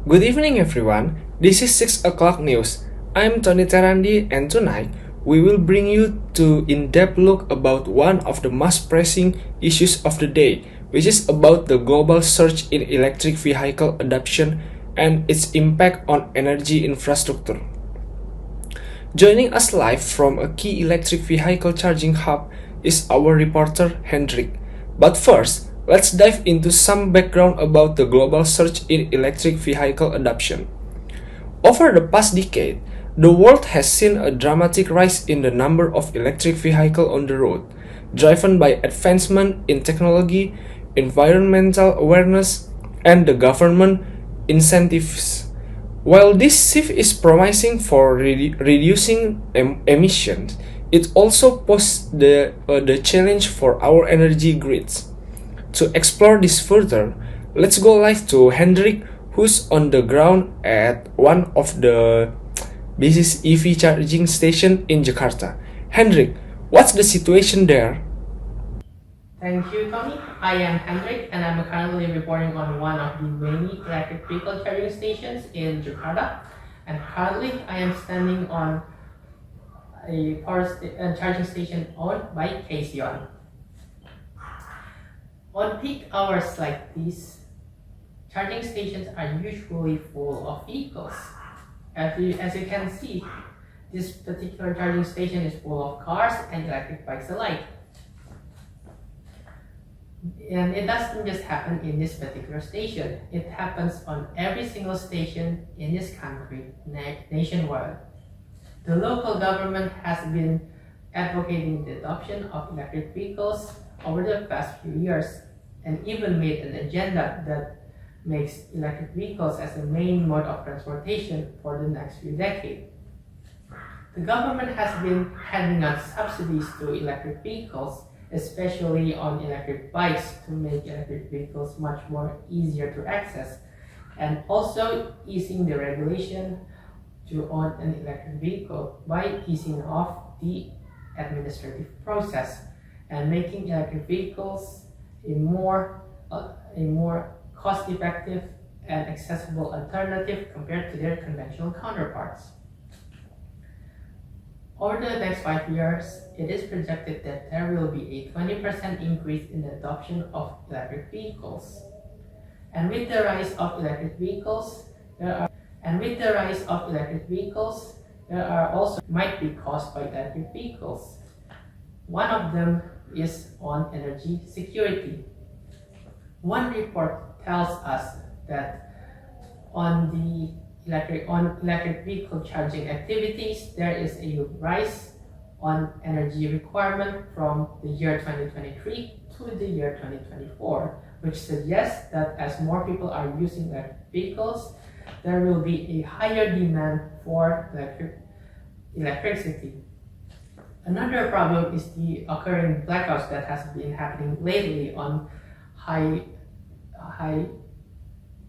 Good evening, everyone. This is 6 o'clock news. I'm Tony Terandi, and tonight we will bring you to in-depth look about one of the most pressing issues of the day, which is about the global surge in electric vehicle adoption and its impact on energy infrastructure. Joining us live from a key electric vehicle charging hub is our reporter Hendrik. But first, let's dive into some background about the global surge in electric vehicle adoption. Over the past decade, the world has seen a dramatic rise in the number of electric vehicles on the road, driven by advancement in technology, environmental awareness, and the government incentives. While this shift is promising for reducing emissions, it also poses the challenge for our energy grids. To explore this further, let's go live to Hendrik, who's on the ground at one of the busiest EV charging station in Jakarta. Hendrik, what's the situation there? Thank you, Tony. I am Hendrik, and I'm currently reporting on one of the many electric vehicle charging stations in Jakarta. And currently, I am standing on a charging station owned by Casion. On peak hours like these, charging stations are usually full of vehicles. As you can see, this particular charging station is full of cars and electric bikes alike. And it doesn't just happen in this particular station. It happens on every single station in this country, nationwide. The local government has been advocating the adoption of electric vehicles over the past few years and even made an agenda that makes electric vehicles as the main mode of transportation for the next few decades. The government has been handing out subsidies to electric vehicles, especially on electric bikes, to make electric vehicles much more easier to access, and also easing the regulation to own an electric vehicle by easing off the administrative process and making electric vehicles a more cost-effective and accessible alternative compared to their conventional counterparts. Over the next 5 years, it is projected that there will be a 20% increase in the adoption of electric vehicles. And with the rise of electric vehicles, there are also might be caused by electric vehicles. One of them is on energy security. One report tells us that on electric vehicle charging activities, there is a rise on energy requirement from the year 2023 to the year 2024, which suggests that as more people are using electric vehicles, there will be a higher demand for electricity. Another problem is the occurring blackouts that has been happening lately on high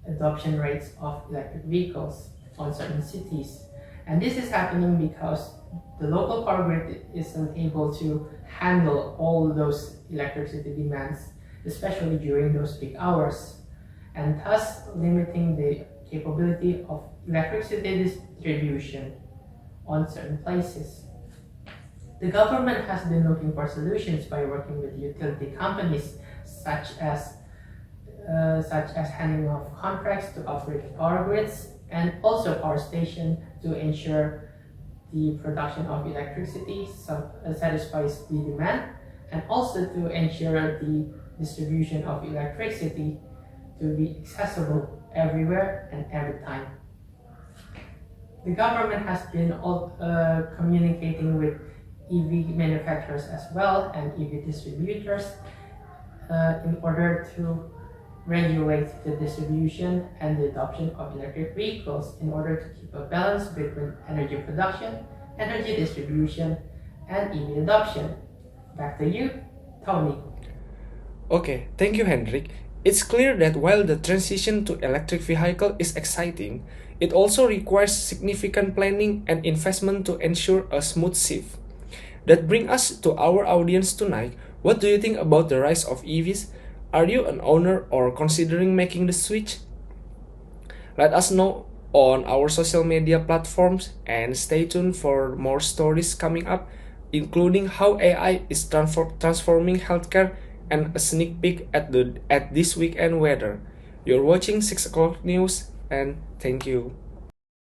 adoption rates of electric vehicles on certain cities. And this is happening because the local power grid isn't able to handle all those electricity demands, especially during those peak hours, and thus limiting the capability of electricity distribution on certain places. The government has been looking for solutions by working with utility companies such as handing off contracts to operate power grids and also power stations to ensure the production of electricity satisfies the demand, and also to ensure the distribution of electricity to be accessible everywhere and every time. The government has been communicating with EV manufacturers as well and EV distributors in order to regulate the distribution and the adoption of electric vehicles in order to keep a balance between energy production, energy distribution, and EV adoption. Back to you, Tony. Okay, thank you, Hendrik. It's clear that while the transition to electric vehicle is exciting, it also requires significant planning and investment to ensure a smooth shift. That brings us to our audience tonight. What do you think about the rise of EVs? Are you an owner or considering making the switch? Let us know on our social media platforms and stay tuned for more stories coming up, including how AI is transforming healthcare and a sneak peek at this weekend weather. You're watching 6 o'clock news, and thank you.